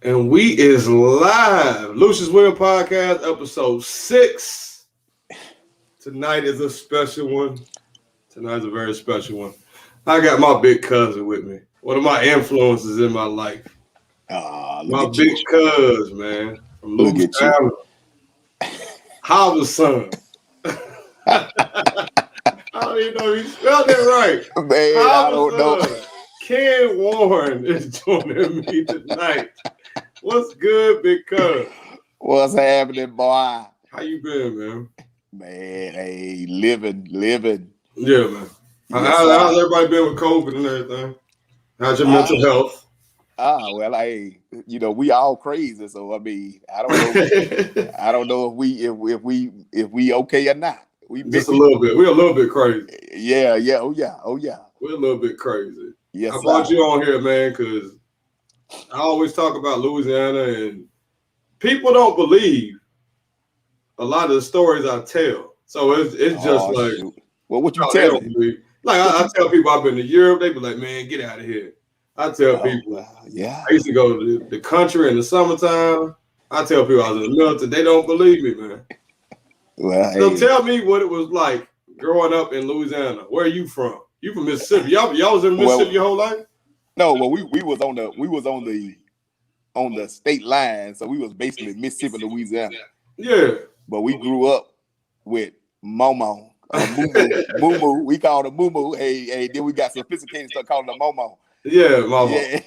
And we is live. Lucious Podcast, episode 6. Tonight is a special one. Tonight's a very special one. I got my big cousin with me. One of my influences in my life. Look My at big you. cuz, man. From Look at you. Louisiana. Harvest son. I don't even know if you spelled it right. Man, I Harvest don't know. son. Ken Warren is joining me tonight. What's good, big cuz? What's happening, boy? How you been, man? Man, hey, living. Yeah, man. Yes, How's sir. everybody been with COVID and everything? How's your Ah, mental health? well, hey, we all crazy, so I mean, I don't know if we okay or not. We been, Just a little bit. We're a little bit crazy. yeah, oh yeah. We're a little bit crazy. I Yes, brought sir. you on here, man, because I always talk about Louisiana, and people don't believe a lot of the stories I tell. So it's just Oh like, shoot. Well, what you no, they don't telling? believe. Like What I you? tell people I've been to Europe, they be like, man, get out of here. I tell Oh people well, yeah. I used to go to the country in the summertime. I tell people I was in the military. They don't believe me, man. Well, So hey. tell me what it was like growing up in Louisiana. Where are you from? You from Mississippi? Y'all was in Mississippi your Well, whole life? no. Well, we was on the state line, so we was basically Mississippi, Louisiana. Yeah. But we grew up with Momo, Moo. We called her Moo. Hey. Then we got sophisticated stuff calling her Momo. Yeah, mama. Yeah,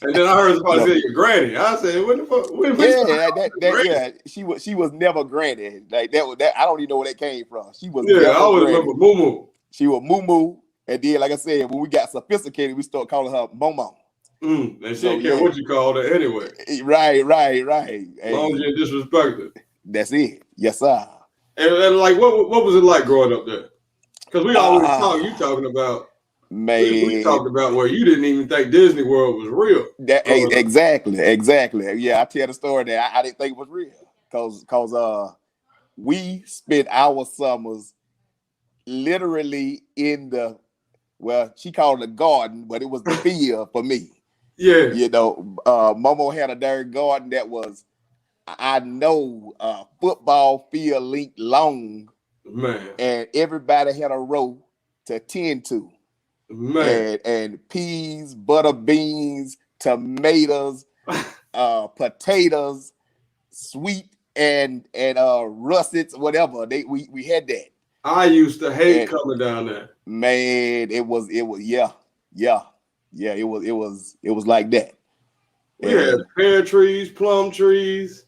And then I heard you somebody know. say your granny. I said, what the fuck? We Yeah, started that your that granny. yeah. She was never granny. Like that was that. I don't even know where that came from. She was Yeah, I never always granny. remember Moo Moo. She was Moo. And then, like I said, when we got sophisticated, we started calling her Momo. And she So didn't care yeah, what you called her anyway. right. As long as Hey, you didn't disrespect her. that's it. Yes, sir. And like, what was it like growing up there? Because we always talk. You Ah, talking about we man. talked about where you didn't even think Disney World was real growing up. Exactly. Yeah, I tell the story that I didn't think it was real, cause we spent our summers literally in the, well, she called it the garden, but it was the field for me. Yeah, Momo had a darn garden that was, I know, football field length long, man, and everybody had a row to tend to. man. And peas, butter beans, tomatoes, potatoes, sweet and russets, whatever. We had that. I used to hate And coming down there. man, it was yeah, it was like that. We had And pear trees, plum trees.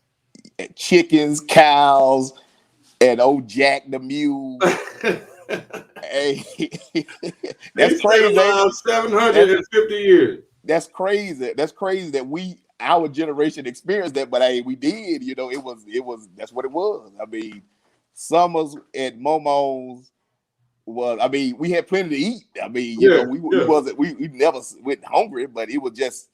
chickens, cows, and old Jack the mule. Hey, He that's stayed crazy, ain't alive it? That's 750 years. that's crazy. That's crazy that our generation experienced that, but hey, we did. It was that's what it was. I mean, summers at Momo's was. I mean, we had plenty to eat. I mean, Yeah, we yeah. wasn't we never went hungry, but it was.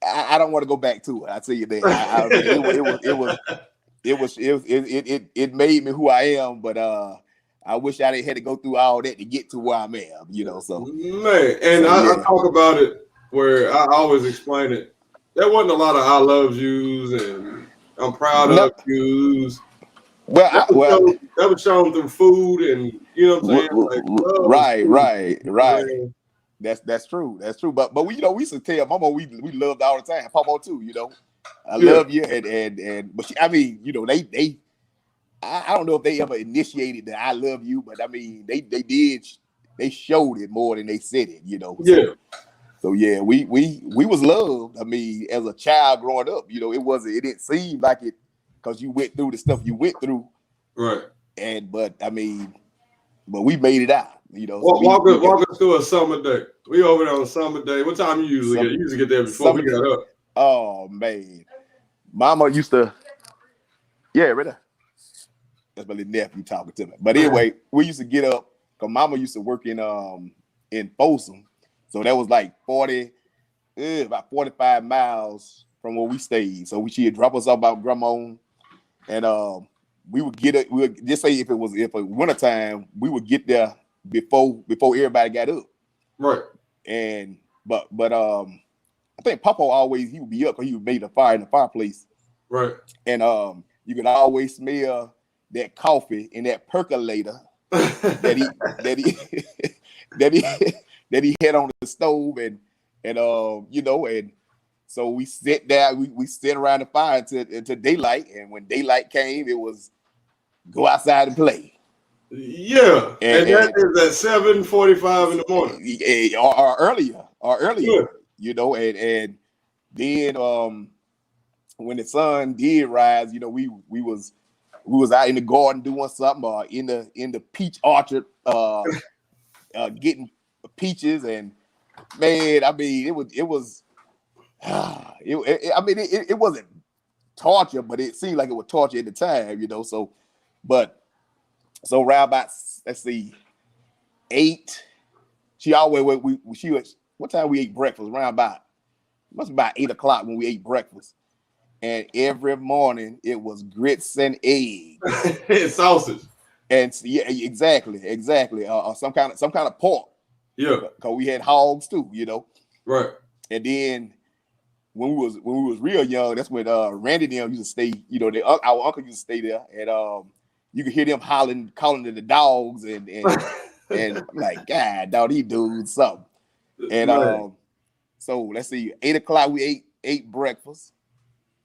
I don't want to go back to it. I tell you that. I mean, it made me who I am, but I wish I didn't had to go through all that to get to where I'm at. So Man, and so I yeah. talk about it where I always explain it. There wasn't a lot of I love yous and I'm proud No, of yous. well, That was shown through food and you know what I'm saying? Like love is food. You know what I'm right. saying? That's true. That's true. But we used to tell Mama we loved all the time. Papa too. I Yeah, love you and but I mean, they I don't know if they ever initiated the I love you, but I mean they did. They showed it more than they said it. yeah, So yeah, we was loved. I mean, as a child growing up, it didn't seem like it because you went through the stuff you went through, right. but I mean, but we made it out. So Walk us through a summer day. We over there on a summer day. What time you usually get? some You usually get there before we some got up. oh man, Mama used to, yeah, right there. That's my little nephew talking to me. But anyway, we used to get up because Mama used to work in Folsom, so that was like about 45 miles from where we stayed. So she'd drop us off about grandma, and we would get it. We would just say if it was winter time, we would get there before everybody got up. Right. And but I think Papa always he would be up because he would make a fire in the fireplace, Right. and you could always smell that coffee in that percolator that he that he that he had on the stove, and and so we sit there, we sit around the fire until daylight, and when daylight came, it was go outside and play. Yeah, and that is at 7:45 in the morning, or earlier, yeah. and then when the sun did rise, we was out in the garden doing something, or in the peach orchard, getting peaches, and man, I mean, it was it wasn't torture, but it seemed like it was torture at the time, so around about, let's see, 8. She always she was, what time we ate breakfast? Around about, must be about 8 o'clock when we ate breakfast. And every morning it was grits and eggs. And sausage. And yeah, exactly. Some kind of pork. Yeah. Because we had hogs too, Right. And then when we was real young, that's when Randy and them used to stay, our uncle used to stay there, and you could hear them hollering, calling to the dogs, and I'm like, God, dog, these dudes something. And so let's see, 8 o'clock we ate breakfast,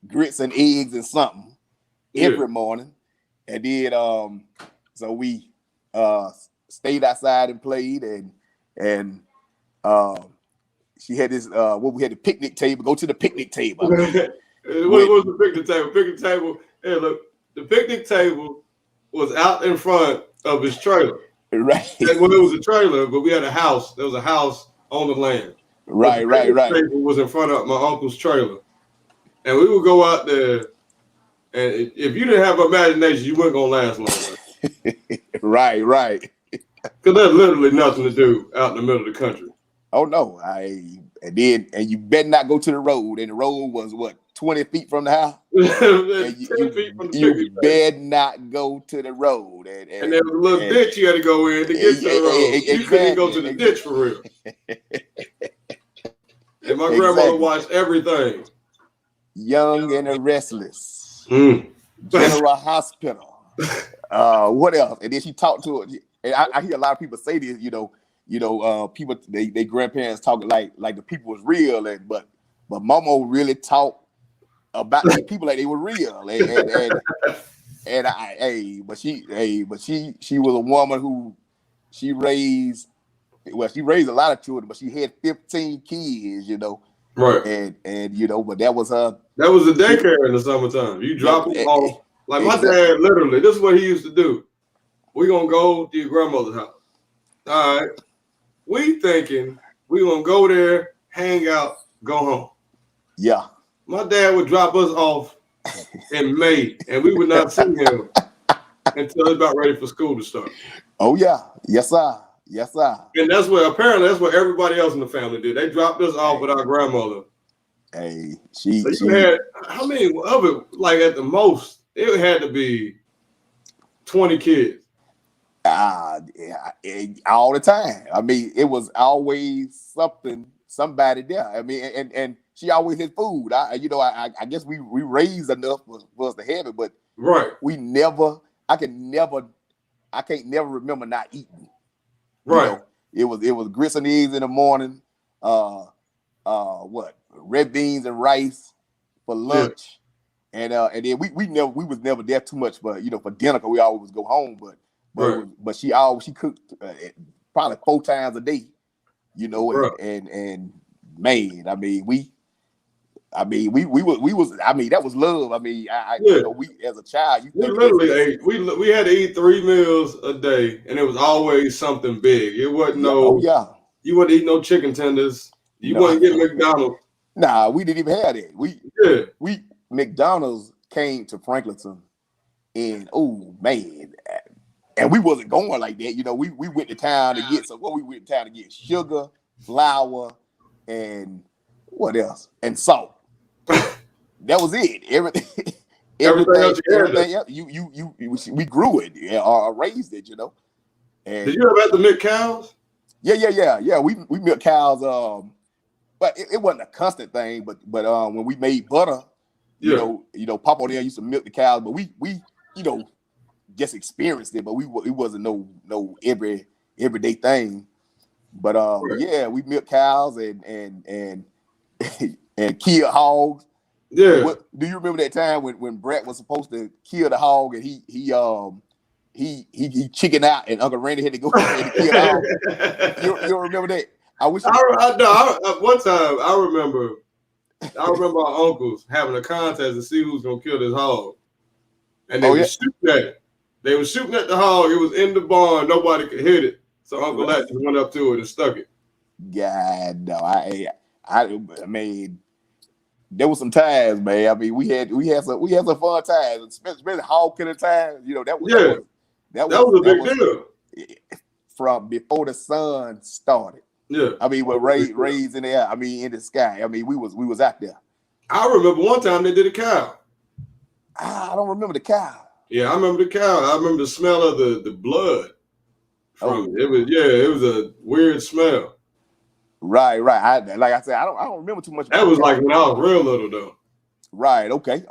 grits and eggs and something every morning, and then so we stayed outside and played, and she had this we had the picnic table. Go to the picnic table. What was the picnic table? Picnic table. Hey, look, the picnic table was out in front of his trailer. Right. Well, it was a trailer, but we had a house. There was a house on the land. Right. The table was in front of my uncle's trailer, and we would go out there. And if you didn't have imagination, you weren't gonna last long. Right. Because there's literally nothing to do out in the middle of the country. Oh no, and you better not go to the road. And the road was what, 20 feet from the house. You better not go to the road. And there was a little ditch you had to go in to get to the road. You couldn't go to the ditch for real. And my grandmother watched everything. Young and the Restless. General Hospital. What else? And then she talked to it. And I hear a lot of people say this, people, they grandparents talking like the people was real, but Mama really talked about the people like they were real, but she was a woman who she raised a lot of children, but she had 15 kids, right, and but that was her. That was the daycare in the summertime. You drop them off. Like my dad, literally, this is what he used to do. We're gonna go to your grandmother's house. All right. We thinking we're gonna go there, hang out, go home. Yeah. My dad would drop us off in May, and we would not see him until it's about ready for school to start. Oh yeah. Yes, sir. And that's what everybody else in the family did. They dropped us off with our grandmother. Hey, so you had how many of it? Like at the most, it had to be 20 kids. All the time. I mean, it was always somebody there. I mean, and she always had food. I guess we raised enough for us to have it, but right. I can't never remember not eating. Right. It was grits and eggs in the morning. Red beans and rice for lunch, and then we was never there too much for dinner, because we always go home, but she cooked probably 4 times a day, and man, I mean we was that was love. I mean, we as a child, we literally ate. We had to eat 3 meals a day, and it was always something big. It wasn't you wouldn't eat no chicken tenders. You wouldn't get McDonald's. Nah, we didn't even have that. We McDonald's came to Franklinton, and oh man, and we wasn't going like that. We went to town to get we went to town to get sugar, flour, and what else? And salt. That was it. Everything else, we grew it or raised it, And did you ever have to milk cows? Yeah. We milk cows but it wasn't a constant thing. But when we made butter, Papa there used to milk the cows, but we just experienced it, but it wasn't no everyday thing. But yeah, we milk cows and and kill hogs. Yeah. Do you remember that time when Brett was supposed to kill the hog and he chickened out and Uncle Randy had to go and kill the hog? You remember that? One time I remember our uncles having a contest to see who's gonna kill this hog, and they were shooting at it. They were shooting at the hog. It was in the barn. Nobody could hit it, so Uncle Lat just went up to it and stuck it. God, no, I mean, there was some times, man. I mean, we had some fun times, especially hog killing times. That was a big deal. From before the sun started. Yeah, I mean, with rays in the air. I mean, in the sky. I mean, we was out there. I remember one time they did a cow. I don't remember the cow. Yeah, I remember the cow. I remember the smell of the blood from it. It was a weird smell. Right. Like I said, I don't remember too much. That was like when I was real little though. Right. Okay.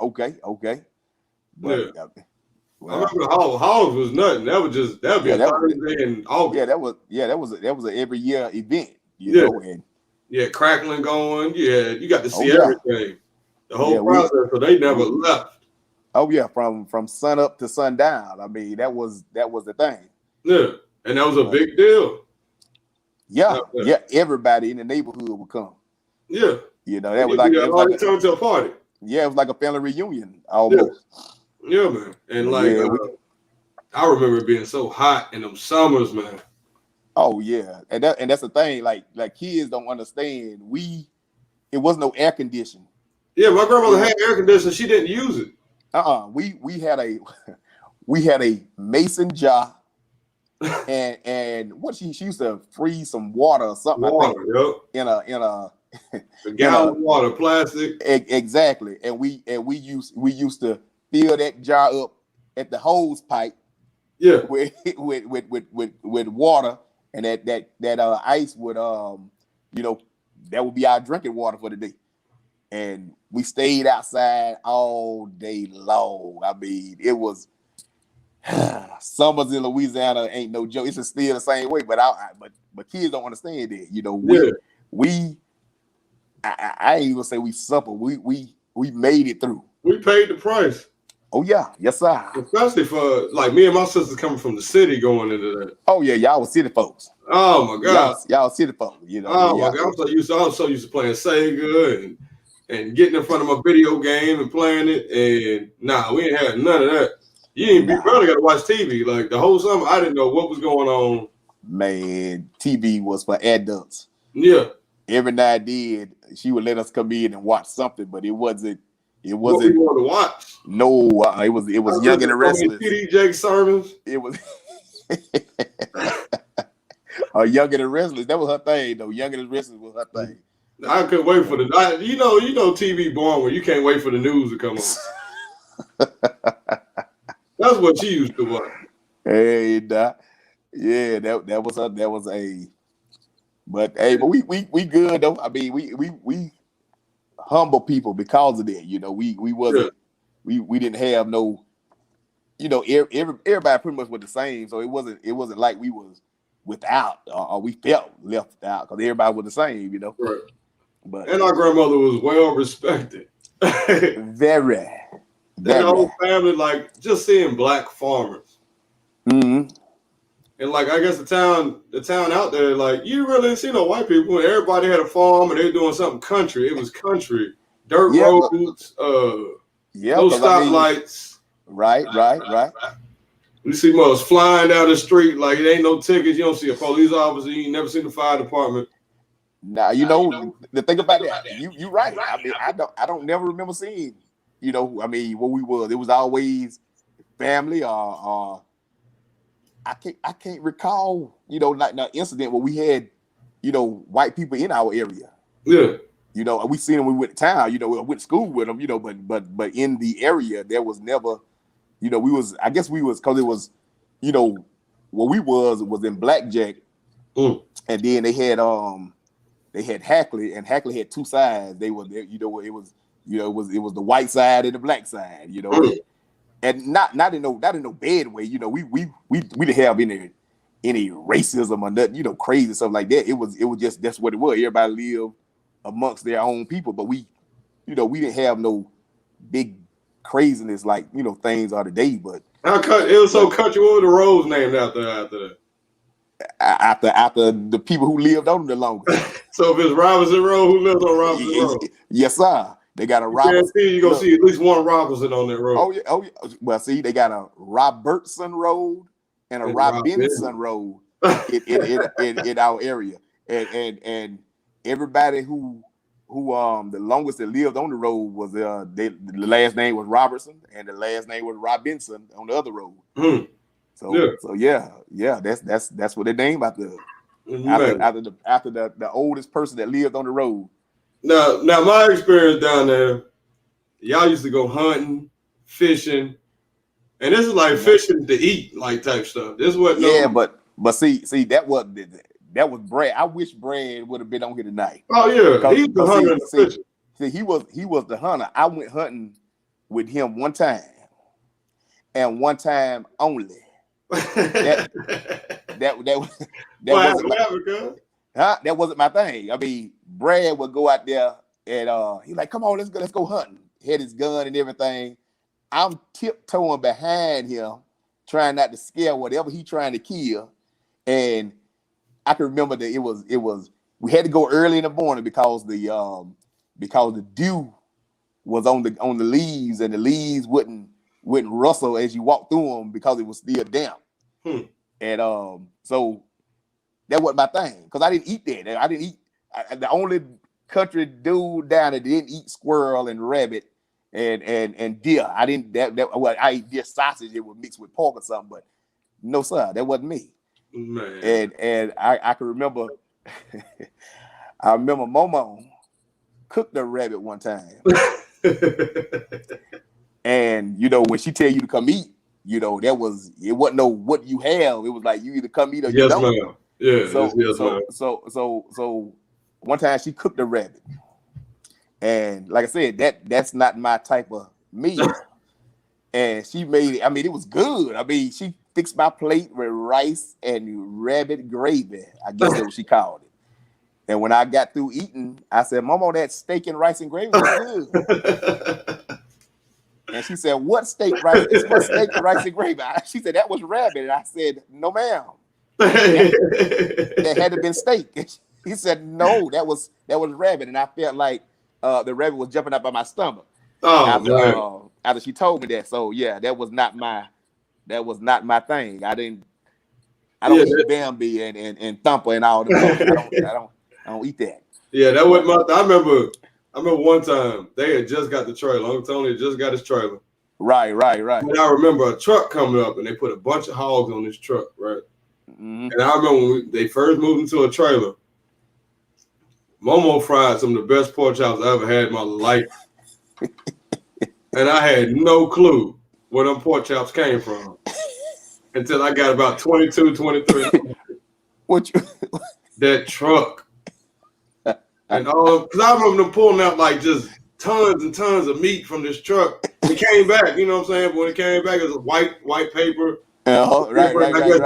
But, yeah. I remember the hogs was nothing. That would be a Thursday in August. That was an every year event. You know, and crackling going. Yeah, you got to see everything. The whole process. So they never left. Oh yeah, from sun up to sundown. I mean, that was the thing. Yeah, and that was a big deal. Yeah, everybody in the neighborhood would come. Yeah, that was like it turned to a party. Yeah, it was like a family reunion almost. Yeah, man, and I remember it being so hot in them summers, man. Oh yeah, and that's the thing. Like kids don't understand. It was no air conditioning. Yeah, my grandmother had air conditioning. She didn't use it. We had a mason jar. and what she used to freeze some water or something. In a gallon of water, plastic. Exactly. And we used to fill that jar up at the hose pipe. Yeah. With water, and that ice would that would be our drinking water for the day. And we stayed outside all day long. I mean, it was summers in Louisiana ain't no joke. It's still the same way, but kids don't understand that. I ain't even say we suffered. We made it through. We paid the price. Oh yeah, yes sir. Especially for like me and my sisters coming from the city going into that. Oh yeah, y'all was city folks. Oh my God, y'all city folks. Oh my God, I'm so used to playing Sega and getting in front of my video game and playing it. And we ain't had none of that. You barely got to watch TV. Like the whole summer, I didn't know what was going on. Man, TV was for adults. Yeah. Every night she would let us come in and watch something, but it wasn't. What we wanted to watch. No, it was Young and the Restless. T.D. Jakes sermons. It was Young and the Restless. That was her thing, though. Young and the Restless was her thing. I couldn't wait for the you know TV born when you can't wait for the news to come on. That's what she used to watch. Hey, yeah, that was her. That was but we good though. I mean, we humble people because of that. We wasn't. We didn't have no. Everybody pretty much was the same, so it wasn't like we was without or we felt left out because everybody was the same. Right. But our grandmother was well respected. Very. That whole family, like just seeing black farmers. Mm-hmm. And like I guess the town out there, like you really didn't see no white people. Everybody had a farm and they were doing something country. It was country. Dirt roads, no stoplights. Right. You see mothers flying down the street like it ain't no tickets. You don't see a police officer. You ain't never seen the fire department. Now the thing about that, you right. I mean, I don't never remember seeing. I mean, what we was. It was always family or I can't recall. Like an incident where we had white people in our area. Yeah. We seen them when we went to town. We went to school with them. But in the area there was never. I guess we was because it was. What we was in Blackjack, and then they had they had Hackley, and Hackley had two sides. It was the white side and the black side, and not in no bad way. We didn't have any racism or nothing, crazy stuff like that. It was just that's what it was. Everybody lived amongst their own people, but we didn't have no big craziness like things are today. But it was so country. What were the roads named after that? After the people who lived on the longest. So if it's Robinson Road, who lives on Robinson Road? Yes, sir. They got a Robinson. You're gonna see at least one Robinson on that road. Oh yeah. Well, see, they got a Robertson Road and a Robinson Road in our area, and everybody who the longest that lived on the road was the last name was Robertson and the last name was Robinson on the other road. So yeah, that's what they named after the oldest person that lived on the road. Now my experience down there, y'all used to go hunting, fishing, and this is like fishing to eat, like type stuff. This was but see that was Brad. I wish Brad would have been on here tonight. Oh yeah, he's the hunter and the fisher. See, he was the hunter. I went hunting with him one time, and one time only. That wasn't my thing. I mean, Brad would go out there and he's like, "Come on, let's go hunting." Had his gun and everything. I'm tiptoeing behind him, trying not to scare whatever he trying to kill. And I can remember that it was we had to go early in the morning because the dew was on the leaves, and the leaves wouldn't rustle as you walk through them because it was still damp. And so that wasn't my thing, because I didn't eat that. I didn't eat. The only country dude down there didn't eat squirrel and rabbit and deer. I didn't. I ate deer sausage. It was mixed with pork or something, but no sir, that wasn't me. Man. And I can remember. I remember Momo cooked the rabbit one time, and when she tell you to come eat, it wasn't no what you have. It was like you either come eat or you don't. Ma'am. Yeah. So one time she cooked the rabbit, and like I said, that's not my type of meal. And she made it. I mean, it was good. I mean, she fixed my plate with rice and rabbit gravy. I guess that's what she called it. And when I got through eating, I said, "Mama, that steak and rice and gravy was good." And she said, "What steak, rice? It's what steak, rice, and gravy?" She said, "That was rabbit." And I said, "No, ma'am. That had to been steak." He said, "No, that was rabbit." And I felt like the rabbit was jumping up by my stomach. After she told me that. So yeah, that was not my thing. I don't eat Bambi and Thumper and all that. I don't eat that. Yeah, that wasn't my. I remember one time they had just got the trailer. Uncle Tony had just got his trailer. Right. And I remember a truck coming up, and they put a bunch of hogs on this truck, right? Mm-hmm. And I remember when they first moved into a trailer, Momo fried some of the best pork chops I ever had in my life. And I had no clue where them pork chops came from until I got about 22, 23. That truck. And all, because I remember them pulling out like just tons and tons of meat from this truck. It came back, you know what I'm saying? But when it came back, it was white paper. Right.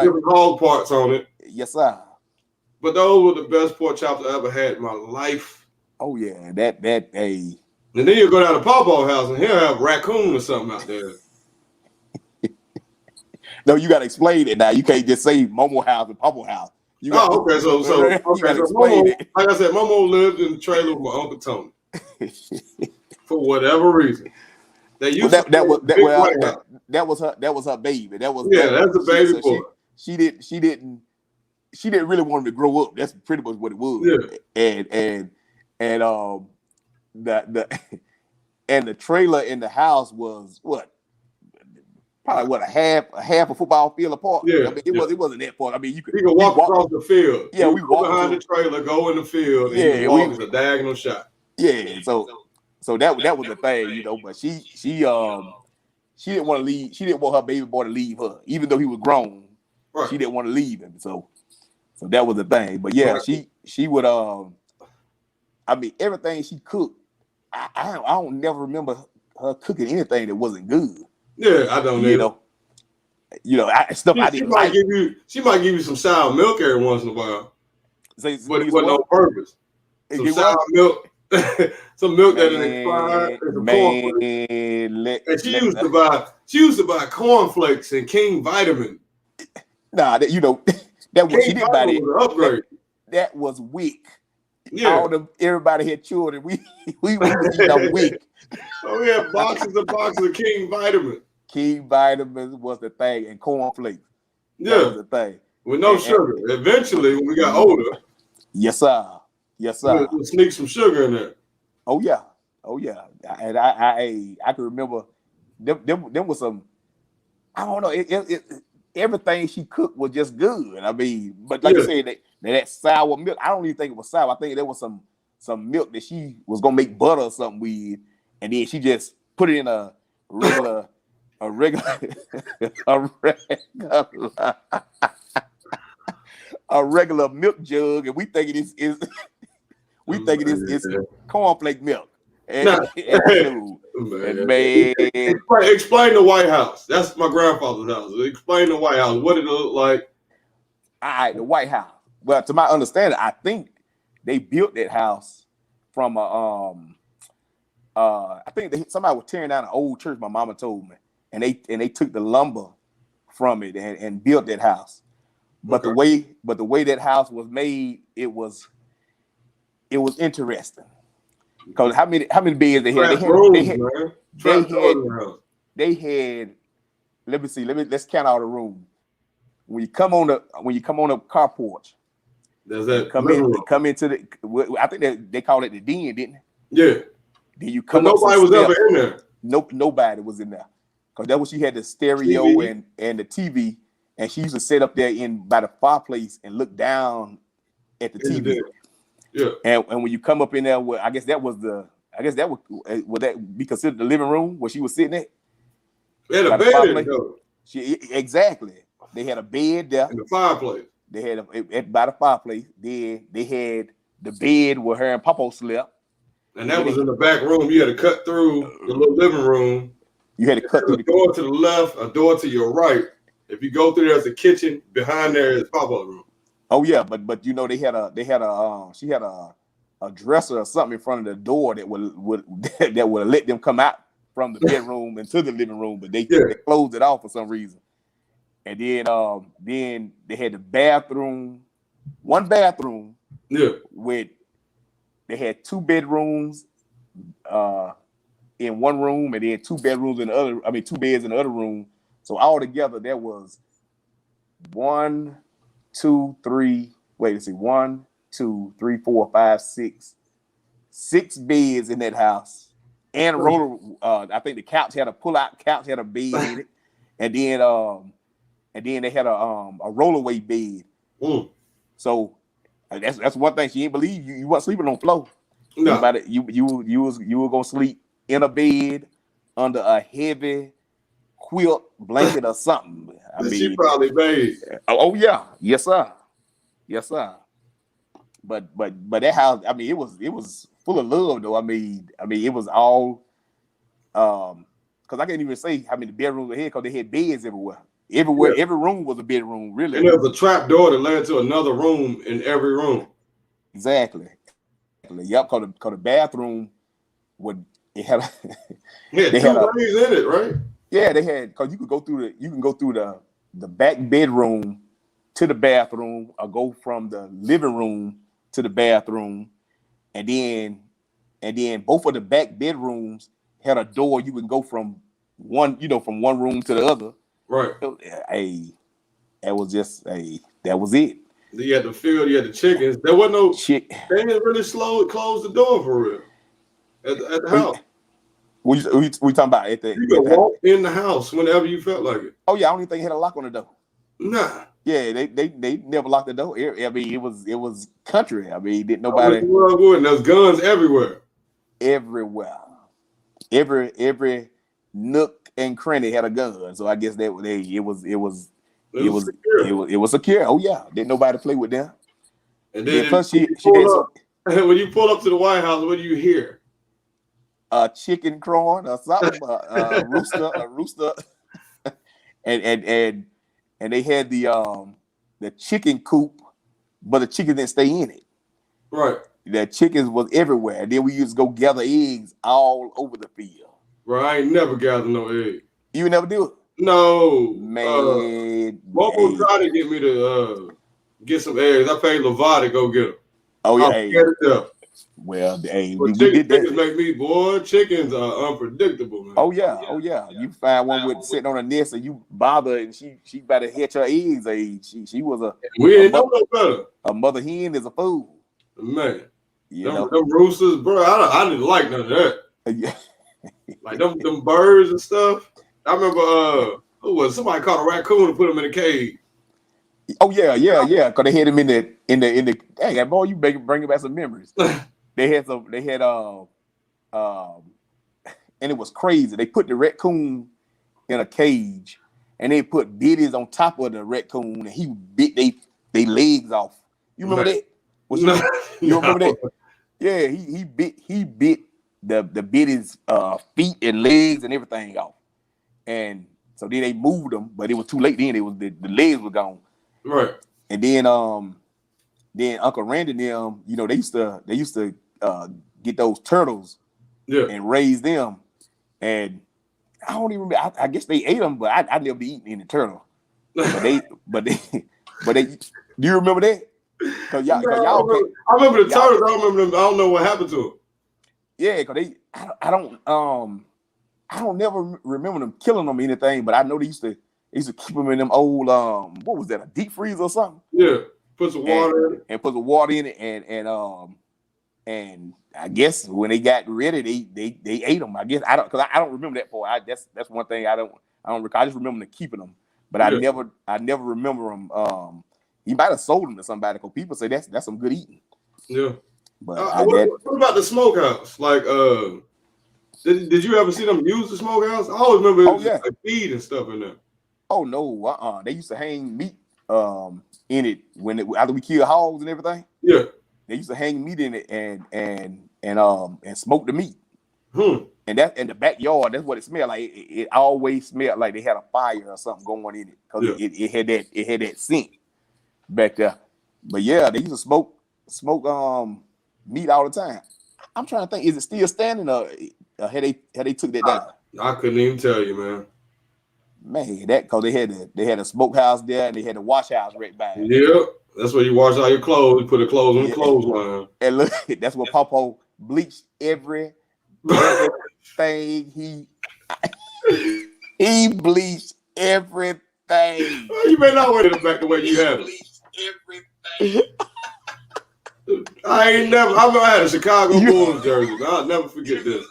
Different hog parts on it. Yes, sir. But those were the best pork chops I ever had in my life. Oh yeah, that. And then you go down to Pawpaw's house and he'll have raccoon or something out there. No, you gotta explain it now. You can't just say Momo house and Pawpaw house. Okay. So Momo, like I said, Momo lived in the trailer with my Uncle Tony. For whatever reason. That was her baby. That's a baby boy. She didn't really want him to grow up. That's pretty much what it was. Yeah. And the trailer in the house was what? Probably what, a half a football field apart. Yeah, I mean, it wasn't that far. I mean, you could walk across the field. Yeah, we walk behind the trailer, go in the field. Yeah, and walk a diagonal shot. Yeah, so that was the thing, But she didn't want to leave. She didn't want her baby boy to leave her, even though he was grown. Right. She didn't want to leave him. So that was the thing. But yeah, right. she would I mean, everything she cooked, I don't never remember her cooking anything that wasn't good. Yeah, I don't You know. Stuff I didn't like. She might give you some sour milk every once in a while, but it wasn't on purpose. Some sour milk, some milk that didn't expire, and some cornflakes. And she used to buy cornflakes and King Vitamin. Nah, that was she didn't buy that. Was an upgrade. That was weak. Yeah. Everybody had children. We was eating them weak. So we had boxes and boxes of King Vitamin. King Vitamins was the thing, and cornflakes. Yeah, that was the thing. With no sugar. Eventually, when we got older, yes sir, we'll sneak some sugar in there. Oh yeah. And I can remember them was some. I don't know. Everything she cooked was just good. I mean, but like you said, that sour milk. I don't even think it was sour. I think there was some milk that she was gonna make butter or something with, and then she just put it in a regular a regular milk jug, and we think it's cornflake milk. And explain the White House. That's my grandfather's house. Explain the White House. What did it look like? All right, the White House. Well, to my understanding, I think they built that house from I think somebody was tearing down an old church. My mama told me, and they took the lumber from it and built that house. But the way that house was made, it was interesting. Because how many beds they had? They had. Let me see. Let's count all the rooms. When you come on the car porch, there's that come into the. I think they call it the den, didn't it? Yeah. Then you come. But nobody was ever in there. Nope, nobody was in there. Because that was she had the stereo TV. and the TV, and she used to sit up there by the fireplace and look down at the TV. Yeah. And when you come up in there, would that be considered the living room where she was sitting at? They had a bed in there. Exactly. They had a bed there. And the fireplace. They had by the fireplace. Then they had the bed where her and Papa slept. And that was in the back room. You had to cut through the little living room. You had to cut through the door to the left, a door to your right. If you go through there's a kitchen. Behind there is Papa's room. Oh yeah, but she had a dresser or something in front of the door that would let them come out from the bedroom into the living room, but they closed it off for some reason. And then they had the bathroom, one bathroom. Yeah. They had two bedrooms in one room, and then two beds in the other room. So all together there was 1, 2, 3. Wait, let's see. 1, 2, 3, 4, 5, 6. 6 beds in that house. And a roller. I think the couch had a pull-out couch, had a bed in it. And then they had a rollaway bed. Mm. So that's one thing she didn't believe. You weren't sleeping on the floor. No. You were gonna sleep in a bed under a heavy quilt blanket or something. She probably made. Oh yeah, yes sir. But that house, I mean, it was full of love though. I mean, it was all because I can't even say how many bedrooms they had because they had beds everywhere. Everywhere, every room was a bedroom, really. And there was a trap door that led to another room in every room. Exactly. Yep, because the bathroom they had two ways in it, right? Yeah, they had because you can go through the back bedroom to the bathroom, or go from the living room to the bathroom, and then both of the back bedrooms had a door you can go from one room to the other. Right. That was it. You had the field, you had the chickens. There wasn't no chick. They didn't really close the door for real at the house. We talking about at the. You could walk in the house whenever you felt like it. Oh yeah, I don't even think it had a lock on the door. Nah. Yeah, they never locked the door. I mean, it was country. I mean, didn't nobody. And there's guns everywhere. Everywhere. Every nook and cranny had a gun. So I guess it was secure. Oh yeah, didn't nobody play with them. And then plus she had When you pull up to the White House, what do you hear? A chicken crowing or something, a rooster, and they had the chicken coop, but the chickens didn't stay in it. Right. The chickens was everywhere. And then we used to go gather eggs all over the field. Bro, I ain't never gathered no egg. You never do it? No. Man. Momo tried to get me to get some eggs. I paid Levi to go get them. Oh, yeah. I'm scared to death. Well, hey, But we did that. Chickens make me, boy, chickens are unpredictable, man. Oh, yeah. You find one with sitting on a nest and you bother and she about to hatch her eggs. She was we ain't know no better. A mother hen is a fool. Man. Them roosters, bro, I didn't like none of that. Like them birds and stuff. I remember who was somebody caught a raccoon and put him in a cage. Oh yeah. Cause they had him in the. Hey, boy, you bring back some memories. They had and it was crazy. They put the raccoon in a cage, and they put biddies on top of the raccoon, and he bit they legs off. You remember that? You remember that? Yeah, he bit the biddies feet and legs and everything off, and so then they moved them, but it was too late. Then it was the legs were gone. Right. And then Uncle Randy and them, they used to get those turtles, and raise them, and I don't even remember. I guess they ate them, but I never be eating any turtle. But they. Do you remember that? Cause y'all I remember the turtles. I don't remember them. I don't know what happened to them. Yeah, cause I don't never remember them killing them or anything, but I know they used to keep them in them old what was that, a deep freezer or something? Yeah, put some water in it. And put some water in it, and I guess when they got ready, they ate them. I guess I don't remember that part. That's one thing I don't recall. I just remember them keeping them, but I never remember them. He might have sold them to somebody because people say that's some good eating. Yeah. But what about the smokehouse? Like, did you ever see them use the smokehouse? I always remember it was just like feed and stuff in there. Oh no, they used to hang meat in it after we kill hogs and everything. Yeah. They used to hang meat in it and smoke the meat. And that in the backyard, that's what it smelled like. It always smelled like they had a fire or something going in it because it had that scent back there. But yeah, they used to smoke meat all the time. I'm trying to think, is it still standing or had they took that down? I couldn't even tell you, man. Man, that because they had a smokehouse there and they had a wash house right by it. Yeah, that's where you wash all your clothes. You put the clothes on the clothesline. And look, that's where Papa bleached everything. He bleached everything. Well, you may not wear it back the way you had it. I remember I had a Chicago Bulls jersey. I'll never forget this.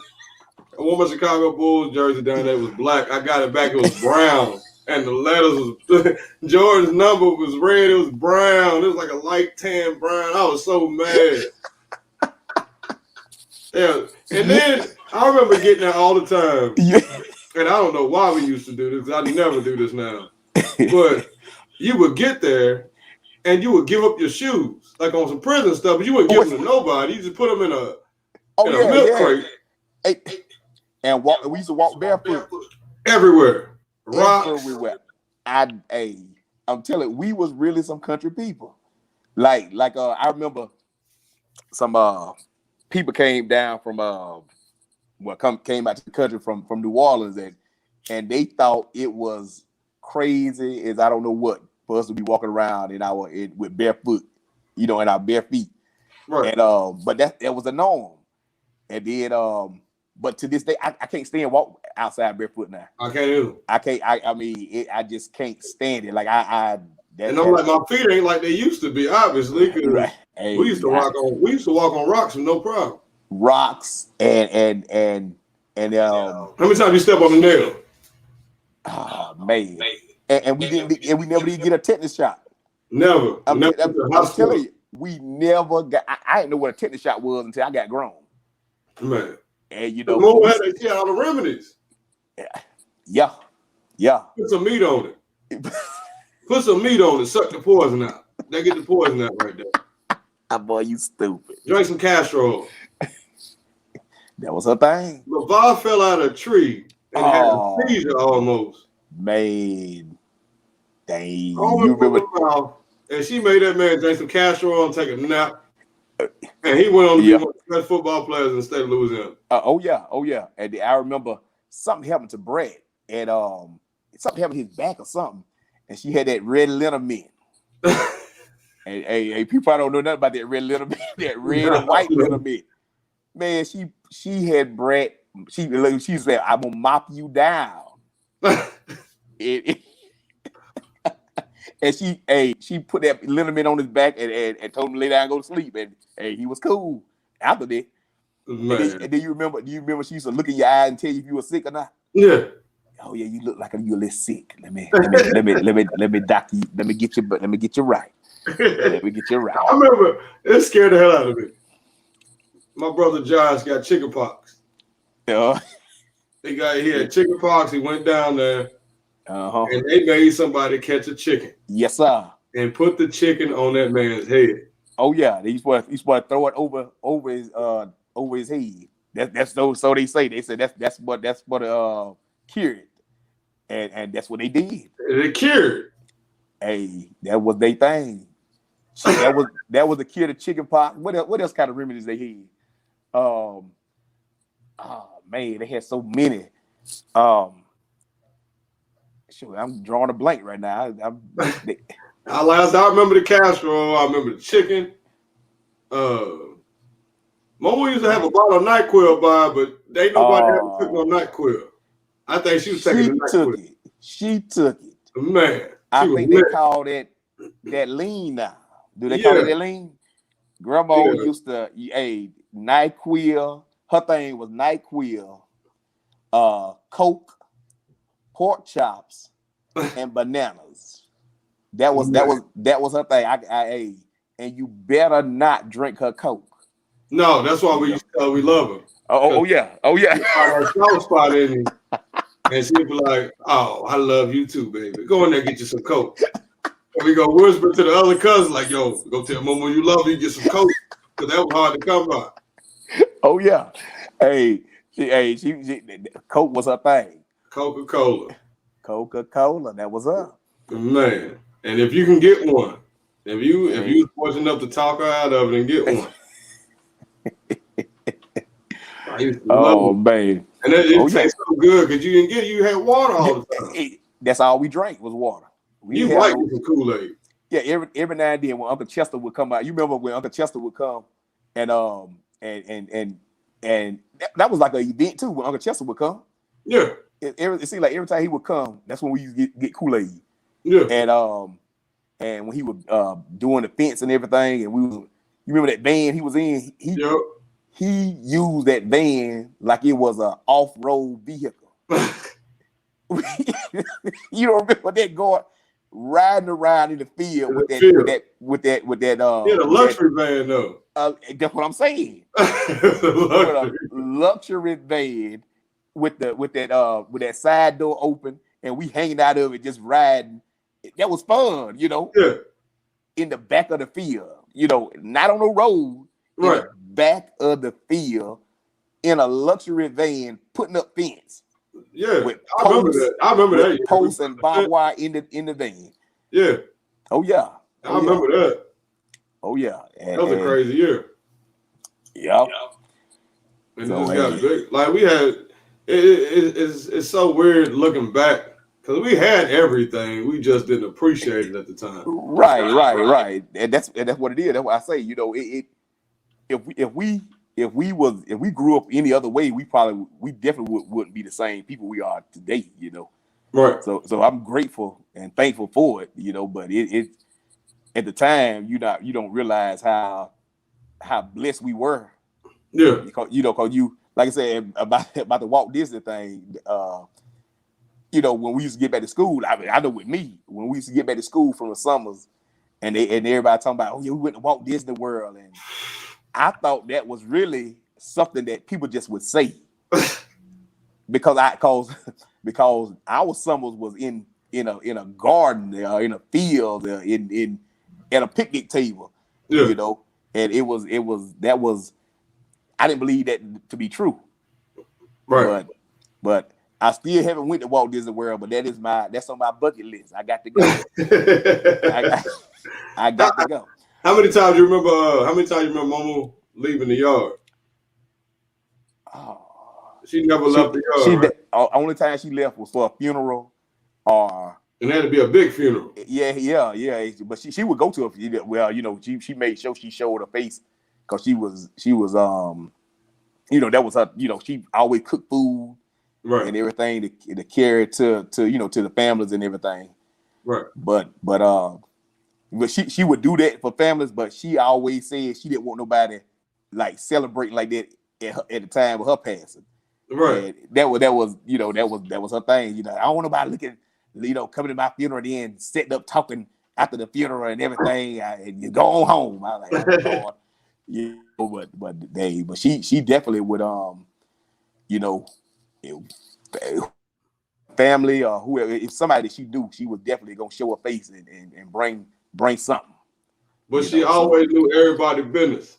I wore my Chicago Bulls jersey down there. It was black. I got it back. It was brown. And the letters was Jordan's number was red. It was brown. It was like a light tan brown. I was so mad. Yeah. And then I remember getting that all the time. And I don't know why we used to do this, because I never do this now. But you would get there and you would give up your shoes, like on some prison stuff, but you wouldn't give them to nobody. You just put them in a milk crate. And we used to walk barefoot. Everywhere. Rocks. Everywhere. I'm telling you, we was really some country people. Like I remember some people came down from came out to the country from New Orleans and they thought it was crazy as I don't know what for us to be walking around with barefoot, in our bare feet. Right. And but that was a norm. And then but to this day I can't stand walk outside barefoot now. I can't either. I can't. I just can't stand it. Like and I'm like, my feet ain't like they used to be, obviously. Right. We used to walk on rocks with no problem. Rocks and how many times you step on the nail? Oh man. And we never did get a tetanus shot. Never. I'm telling you, we never got. I didn't know what a tetanus shot was until I got grown. Man. And more had they all the remedies. Yeah. Put some meat on it. Put some meat on it. Suck the poison out. They get the poison out right there. Boy, you stupid. Drink some castor oil. That was her thing. LeVar fell out of a tree and had a seizure almost. Man. Dang. You remember? Mouth, and she made that man drink some castor oil and take a nap. And he went on to be one of the best football players in the state of Louisiana. Oh yeah. And I remember something happened to Brett, and something happened to his back or something, and she had that red liniment. and hey, people probably don't know nothing about that red liniment, that red and white liniment. Man, she had Brett. She said, "I'm gonna mop you down." And she put that liniment on his back and told him to lay down and go to sleep, and he was cool after that. And then you remember she used to look in your eye and tell you if you were sick or not? Yeah. Oh yeah, you look like you're a little sick. Let me doctor you. Let me get you right. Let me get you right. I remember it scared the hell out of me. My brother Josh got chicken pox. He had chicken pox. He went down there. And they made somebody catch a chicken. Yes, sir. And put the chicken on that man's head. Oh yeah, he's supposed to throw it over his head. That's so they say. They said that's what cured it, and that's what they did. It cured. Hey, that was their thing. that was the cure to chicken pox. What else kind of remedies they had? Oh man, they had so many. Sure, I'm drawing a blank right now. I remember the castor oil. I remember the chicken. Mama used to have a bottle of NyQuil by, but they nobody ever took no NyQuil. I think she was taking the NyQuil. She took it. Man, I think they call that lean now. Do they call it that lean? Grandma used to NyQuil. Her thing was NyQuil, Coke, pork chops, and bananas. That was her thing. And you better not drink her Coke. No, that's why we used to tell we love her. Oh yeah. That soft spot in him, and she'd be like, "Oh, I love you too, baby. Go in there, get you some Coke." And we go whisper to the other cousin, like, "Yo, go tell Mama you love her, get some Coke," because that was hard to come by. Oh yeah. Hey, she Coke was her thing. Coca-Cola, that was her. Man, and if you can get one, if you fortunate enough to talk her out of it and get one. Man. And it tastes so good because you had water all the time. That's all we drank was water. You like some Kool-Aid. Yeah, every now and then when Uncle Chester would come out, you remember when Uncle Chester would come and that was like an event too when Uncle Chester would come. Yeah. It seemed like every time he would come, that's when we used to get Kool-Aid. Yeah. And when he was doing the fence and everything, and you remember that van he was in? He used that van like it was an off-road vehicle. You don't remember that going riding around in the field with that luxury van though. That's what I'm saying. A luxury van with that side door open and we hanging out of it just riding. That was fun, Yeah. In the back of the field, not on the road. Right. In the back of the field in a luxury van putting up fence. Yeah, I remember that. Posts and barbed wire in the van. Yeah. Oh yeah. I remember that. Oh yeah. That was a crazy year. Yeah. And it just got big. Like we had, it's so weird looking back because we had everything. We just didn't appreciate it at the time. Right. And that's what it is. That's why I say, if we grew up any other way, we definitely wouldn't be the same people we are today, Right. So I'm grateful and thankful for it, but it at the time you don't realize how blessed we were. Yeah. Because you like I said about the Walt Disney thing, when we used to get back to school, I know with me, when we used to get back to school from the summers and everybody talking about, we went to Walt Disney World, and I thought that was really something that people just would say because our summers was in a garden, in a field, at a picnic table, and that was I didn't believe that to be true. Right. But I still haven't went to Walt Disney World, but that's on my bucket list. I got to go. I got to go. How many times you remember? Mama leaving the yard? Oh, she never left the yard. Right? Only time she left was for a funeral, or and it had to be a big funeral. Yeah. But she would go to a well, she made sure she showed her face because she was that was her. She always cooked food, right, and everything to carry to the families and everything. Right. But she would do that for families, but she always said she didn't want nobody like celebrating like that at the time of her passing. Right. And that was her thing. I don't want nobody looking, coming to my funeral and then sitting up talking after the funeral and everything. And you go on home. I was like, oh Lord. But she definitely would family or whoever, if somebody that she knew, she was definitely gonna show her face and bring something. But she always knew everybody's business.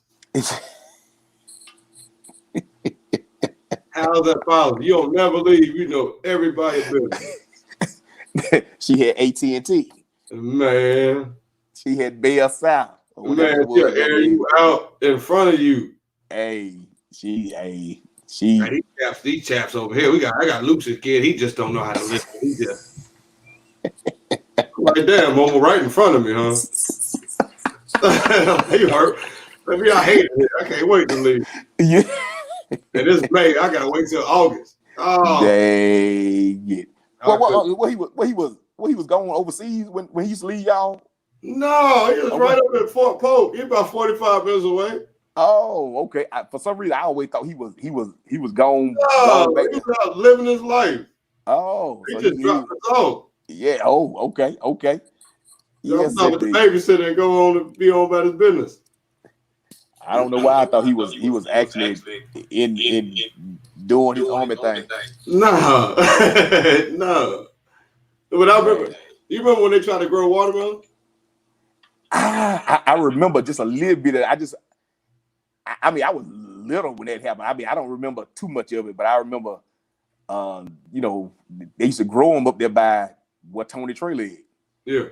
How's that possible? You don't never leave. You know everybody's business. She had AT&T. Man. She had Bell South. Man, she'll air you out in front of you. These chaps over here. I got Lucious kid. He just don't know how to listen. He just like, damn, Mama, right in front of me, huh? He hurt. Maybe I hate it. I can't wait to leave. Yeah. And this May, I gotta wait till August. Oh, dang it! What he was going overseas when he used to leave y'all? No, he was right up at Fort Polk. He about 45 minutes away. Oh, okay. For some reason, I always thought he was gone. No, he was out living his life. Oh, he just dropped us off. Yeah. Oh, okay. Yes, with the babysitter and go on to be on about his business. I don't know why I thought he was actually in doing his army thing. No. But I remember. You remember when they tried to grow watermelon? I remember just a little bit of. I was little when that happened. I don't remember too much of it, but I remember, they used to grow them up there by what Tony Trailer is. Yeah.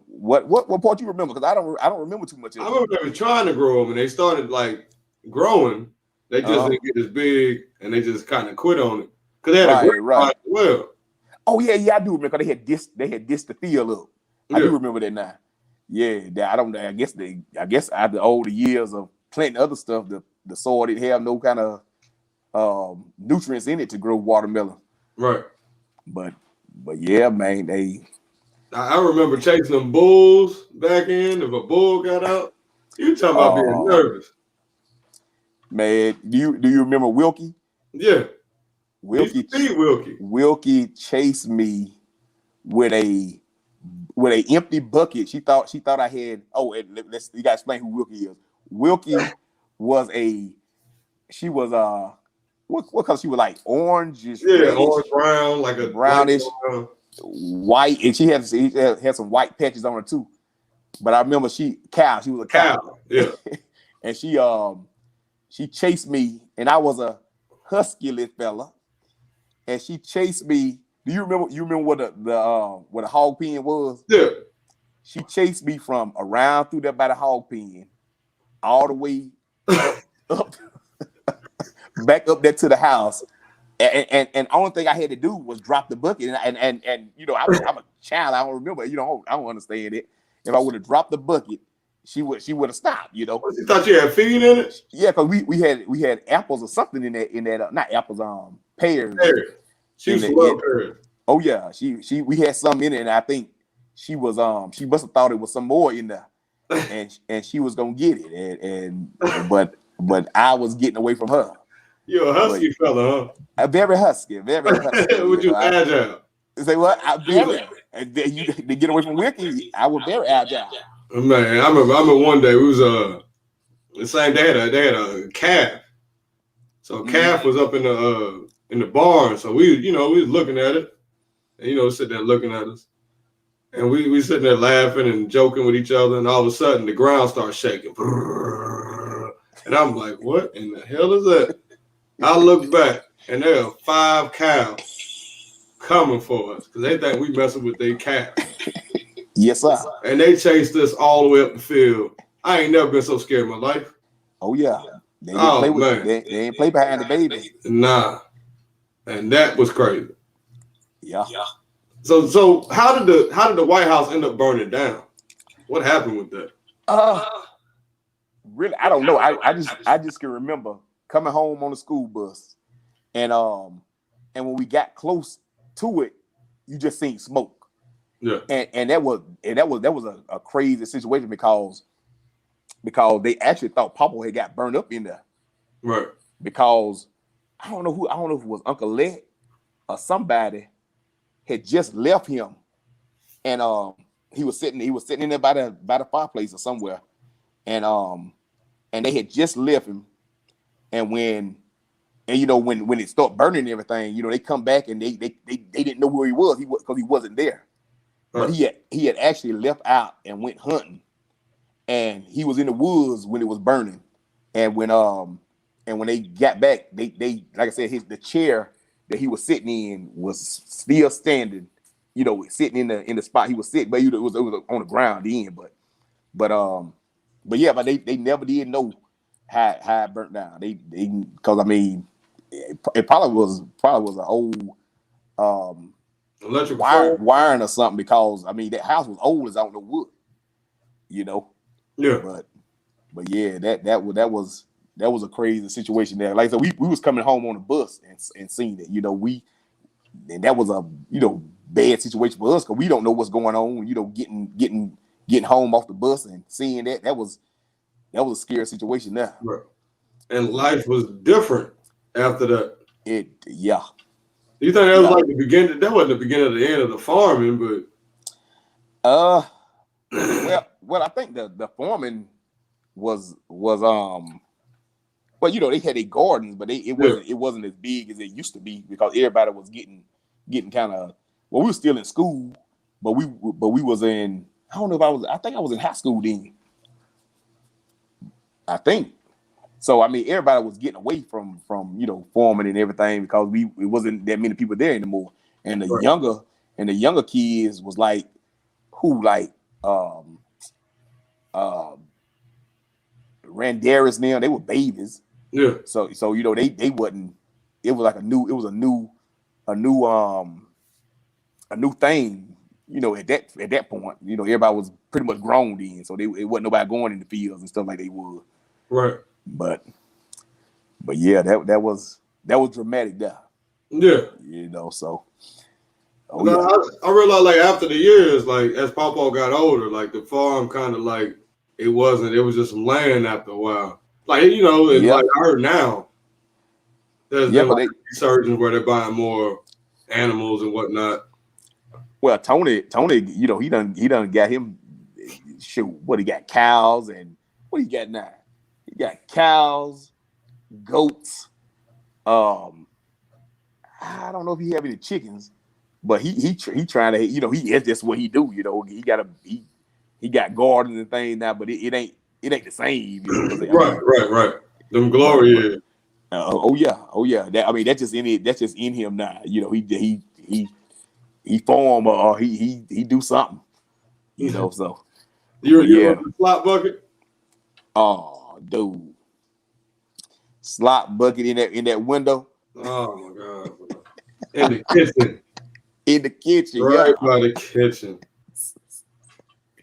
What part you remember? Because I don't remember too much of it. I remember they were trying to grow them, and they started like growing. They just didn't get as big, and they just kind of quit on it because they had a great right. Well. Oh yeah, I do remember. They had this the field up. I do remember that now. Yeah, I guess after all the years of planting other stuff, the soil didn't have no kind of nutrients in it to grow watermelon. Right. But yeah, man, I remember chasing them bulls back in. If a bull got out, you talking about being nervous. Man, do you remember Wilkie? Yeah. Wilkie chased me with a empty bucket. She thought I had. Oh, and you gotta explain who Wilkie is. Wilkie was what color? She was like orangish. Yeah, orange brown, like a brownish, white, and she had some white patches on her too. But I remember she was a cow. Yeah. And she chased me, and I was a husky fella. And she chased me. Do you remember what the hog pen was? Yeah. She chased me from around through there by the hog pen, all the way up back up there to the house. And only thing I had to do was drop the bucket. And I'm a child. I don't remember. I don't understand it. If I would have dropped the bucket, she would have stopped. You thought you had feed in it? Yeah, because we had apples or something in that not apples, pears. She used to love pears. Oh yeah, we had some in it, and I think she must have thought it was some more in there, and she was gonna get it, but I was getting away from her. You're a husky fella, huh? A very husky. Would you agile? Say what? I'm very. To get away from Wilkie, I was very agile. Man, I remember one day we was the same. They had a calf. So calf was up in the barn. So we was looking at it, and sitting there looking at us. And we sitting there laughing and joking with each other, and all of a sudden the ground starts shaking. And I'm like, what in the hell is that? I look back, and there are 5 cows coming for us because they think we messing with their calf. Yes, sir. And they chased us all the way up the field. I ain't never been so scared in my life. Oh yeah. They didn't play Oh with man, they didn't play behind the baby. nah, and that was crazy. Yeah. So how did the White House end up burning down? What happened with that? Really, I don't know. I just can remember coming home on the school bus, and when we got close to it, you just seen smoke. Yeah. And that was a crazy situation because they actually thought Papa had got burned up in there. Right. Because I don't know if it was Uncle Let or somebody had just left him, and he was sitting in there by the fireplace or somewhere, and they had just left him, and when it started burning and everything, they come back and they didn't know where he was because he wasn't there. But he had actually left out and went hunting, and he was in the woods when it was burning. And when they got back, they like I said, the chair that he was sitting in was still standing, sitting in the spot he was sitting, but it was on the ground then. But they never did know how it burnt down. They because I mean, it probably was an old electric wiring or something, because I mean that house was old as I don't know what, Yeah. But yeah, that was a crazy situation there. Like I said, we was coming home on the bus and seeing it. And that was a bad situation for us because we don't know what's going on. Getting home off the bus and seeing that was a scary situation there. Right. And life was different after that. Yeah. You think that was like the beginning? That wasn't the beginning of the end of the farming, but well, I think the farming was well, they had their gardens, but it wasn't as big as it used to be because everybody was getting kind of, well, we were still in school, but we was in, I don't know if I think I was in high school then. I think. So I mean, everybody was getting away from farming and everything because it wasn't that many people there anymore. And the younger kids was like Randaris now, they were babies. yeah. So they wasn't. It was like a new thing. At that point, everybody was pretty much grown then, so it wasn't nobody going in the fields and stuff like they would. Right. But yeah, that was dramatic there. Yeah. So. I realized like after the years, like as Papa got older, like the farm kind of like it was just some land after a while. Like like I heard now there's been like resurgence where they're buying more animals and whatnot. Well, Tony, he done got him. Shoot, what he got? Cows and what he got now? He got cows, goats. I don't know if he have any chickens, but he trying to that's just what he do. He got gardens and things now, but it ain't the same. Right. Them glory. Oh yeah. That's just in him now. He form or he do something. So. You remember the slot bucket? Oh, dude. Slot bucket in that window. Oh my God. In the kitchen. In the kitchen, right by the kitchen.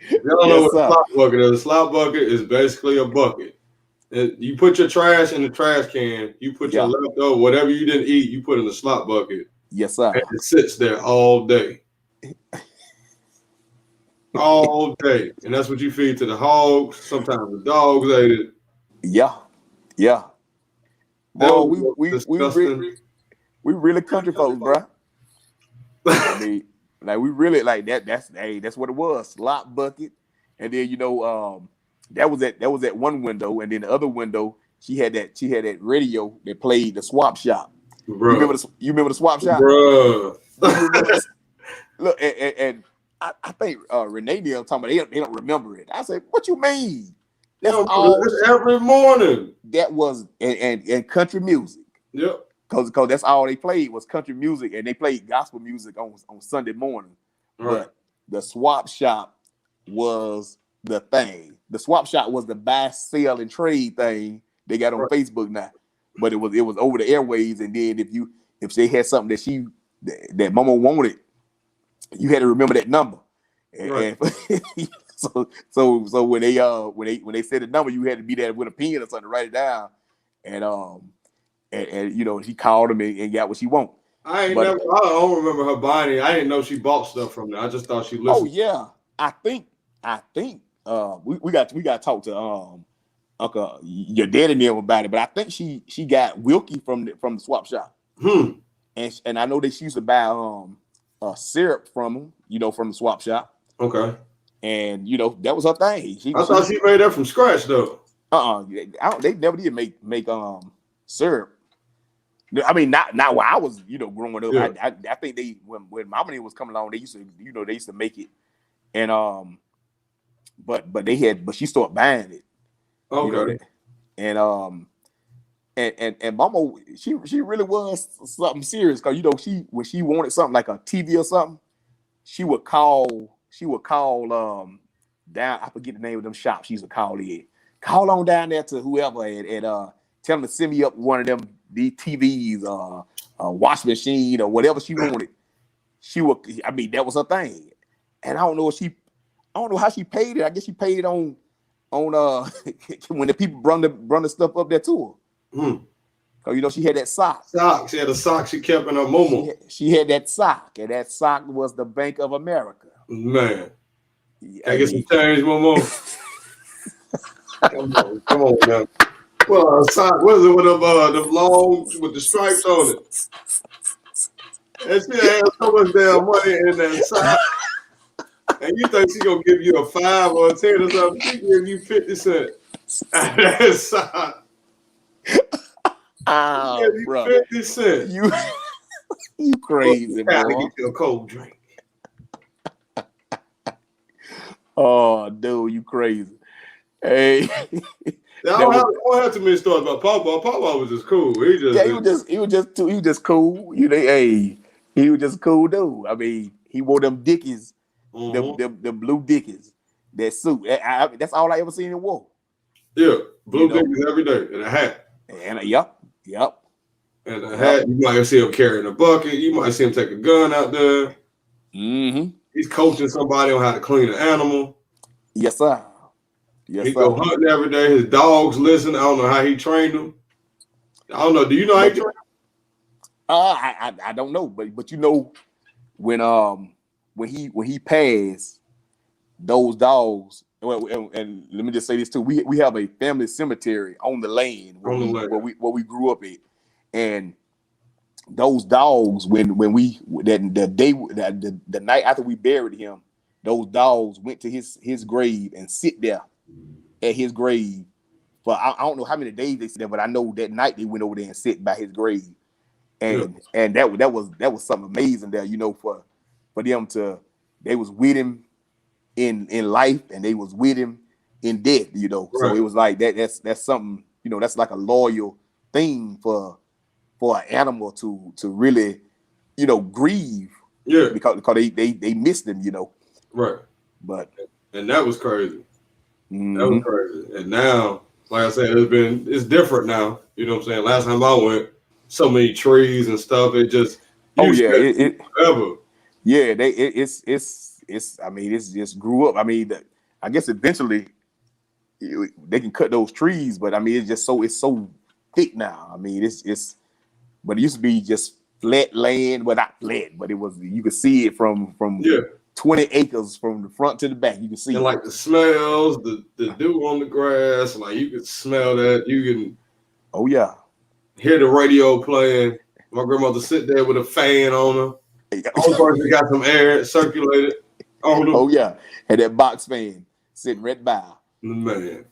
You don't know what a slot bucket is. A slot bucket is basically a bucket. You put your trash in the trash can. You put your leftover, whatever you didn't eat, you put in the slot bucket. Yes, sir. And it sits there all day. All day. And that's what you feed to the hogs. Sometimes the dogs ate it. Yeah. Boy, we really country folks, bro. I mean, like we really like that. That's what it was. Slot bucket, and then that was at one window, and then the other window she had that radio that played the swap shop. Bruh. You remember the swap shop? Bruh. Look, and I think Renee Neal talking about they don't remember it. I said, what you mean? You That's know, all it's every morning. that was and country music. Yep. Cause that's all they played was country music, and they played gospel music on Sunday morning. Right. But the swap shop was the thing. The swap shop was the buy, sell, and trade thing they got on Facebook now. But it was over the airwaves, and then if they had something that Mama wanted, you had to remember that number. And so when they said the number, you had to be there with a pen or something to write it down. And you know, he called him and got what she want. I don't remember her buying it. I didn't know she bought stuff from there. I just thought she listened. Oh yeah. I think we got to talk to Uncle your daddy and them about it, but I think she got Wilkie from the swap shop. And I know that she used to buy syrup from him, you know, from the swap shop. Okay. And you know, that was her thing. I thought she made that from scratch though. They never did make syrup. I mean, not while I was, you know, growing up. Yeah. I think they when Mama was coming along, they used to make it, and but she started buying it. Okay. You know, and Mama, she really was something serious, because you know when she wanted something like a TV or something, she would call down. I forget the name of them shops. She used to call on down there to whoever and tell them to send me up one of them these TVs, a wash machine or whatever she wanted. She would. I mean, that was her thing. And I don't know how she paid it. I guess she paid it on when the people brought the stuff up there to her. Cause you know she had that sock. She had a sock she kept in her momo. She had that sock, and that sock was the Bank of America. Man, I get some change, momo. Come on now. Well, sock, what is it with the long with the stripes on it? And she had so much damn money in that sock. And you think she gonna give you a 5 or a 10 or something? She give you 50 cents. That sock. Oh, bro. 50 cents. You crazy, bro. Gotta get you a cold drink. Oh, dude, you crazy. Hey. I don't have too many stories about Papa. Papa was just cool. He was just cool. You know, hey, he was just cool dude. I mean, he wore them Dickies, them blue Dickies, that suit. That's all I ever seen him wear. Yeah, blue Dickies every day, and a hat. And yep. And a hat. You might see him carrying a bucket. You might see him take a gun out there. Mm-hmm. He's coaching somebody on how to clean an animal. Yes, sir. He go hunting every day. His dogs listen. I don't know how he trained them. I don't know. Do you know how he trained them? I don't know, but you know when he passed, those dogs. And let me just say this too: we have a family cemetery on the land where we grew up at, and those dogs the night after we buried him, those dogs went to his grave and sit there at his grave for I don't know how many days they sit there, but I know that night they went over there and sit by his grave, and that was something amazing there, you know, for them they was with him in life and they was with him in death, you know. Right. So it was like that's something, you know, that's like a loyal thing for an animal to really, you know, grieve. Yeah, because they missed him, you know. Right. And that was crazy. Mm-hmm. That was crazy. And now, like I said, it's different now. You know what I'm saying? Last time I went, so many trees and stuff. It just forever. Yeah, it's I mean, it's just grew up. I mean, I guess eventually they can cut those trees, but I mean, it's so thick now. I mean, but it used to be just flat land. Well, not flat, but you could see it from 20 acres from the front to the back. You can see and like the smells, the dew on the grass, like you could smell that. You can hear the radio playing. My grandmother sit there with a fan on her. All person got some air circulated on them. Oh yeah, and that box fan sitting right by. Man,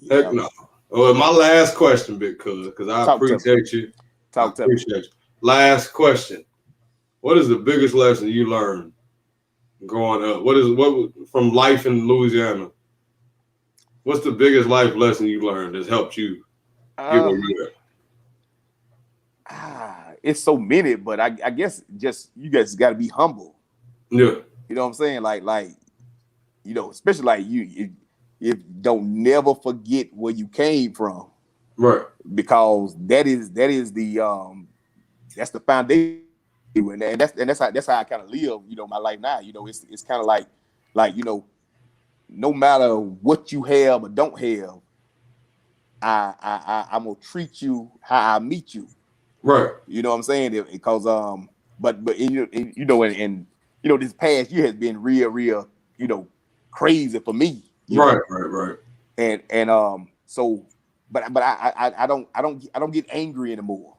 heck no. Well, my last question, Big Cuz, because I appreciate you. Appreciate you. Last question. What is the biggest lesson you learned growing up? What from life in Louisiana? What's the biggest life lesson you learned that's helped you get where you're at? It's so many, but I guess just you guys got to be humble. Yeah. You know what I'm saying? Like especially like if don't never forget where you came from, Right. because that is the that's the foundation, and that's how I kind of live. My life now. It's kind of like no matter what you have or don't have, I'm gonna treat you how I meet you. Right. You know what I'm saying? Because but and this past year has been real crazy for me. Right. And so, but I don't get angry anymore.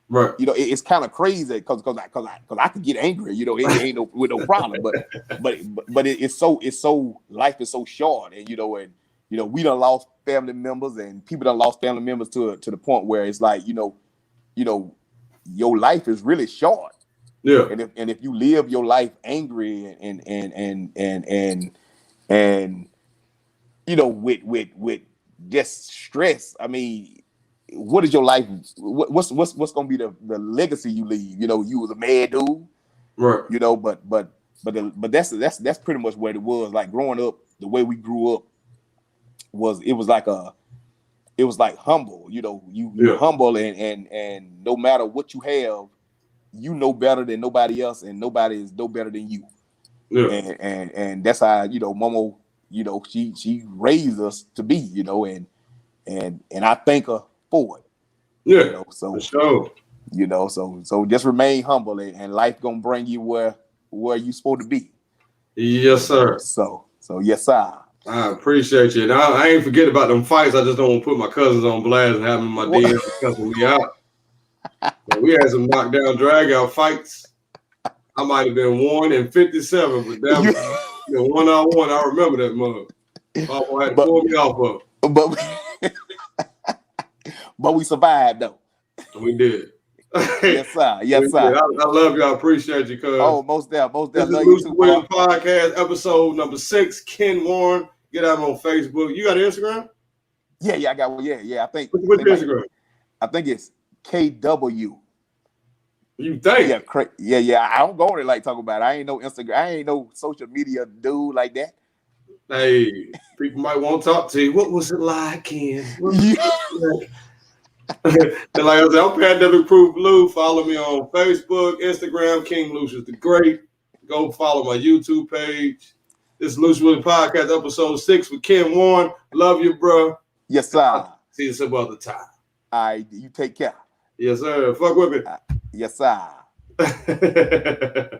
Right. It's kind of crazy because I could get angry. It ain't with no problem. But it's so life is so short, and we done lost family members, and people done lost family members to the point where it's like your life is really short. Yeah. And if you live your life angry and with just stress, I mean, what is your life? What's gonna be the legacy you leave? You was a mad dude, right? But that's pretty much what it was. Like growing up, the way we grew up it was like humble. You humble, and no matter what you have, you know better than nobody else, and nobody is no better than you. Yeah. And that's how Momo, she raised us to be, and I thank her for it. Yeah. So for sure. So just remain humble, and life gonna bring you where you supposed to be. Yes, sir. So yes, sir. I appreciate you. And I ain't forget about them fights. I just don't want to put my cousins on blast and have them in my DMs cussing me out. So we had some knockdown, drag out fights. I might have been 1-57, but damn, one-on-one, I remember that mug. Papa had to pull me off of. But we survived though. We did. Yes, sir. Yes, sir. I love you. I appreciate you, cuz. Oh, most definitely. This is Lucious Williams Podcast, episode number 6. Ken Warren. Get out on Facebook. You got an Instagram? Yeah, I got one. Yeah. I think. What's your Instagram? I think it's KW. You think? Yeah. I don't go on there like talk about it. I ain't no Instagram. I ain't no social media dude like that. Hey, people might want to talk to you. What was it like, Ken? And like I said, I'm Pandemic Proof Lou. Follow me on Facebook, Instagram, King Lucious the Great. Go follow my YouTube page. This is Lucious Williams Podcast, episode 6 with Ken Warren. Love you, bro. Yes, sir. See you some other time. All right, you take care. Yes, sir. Fuck with me. Yes, sir.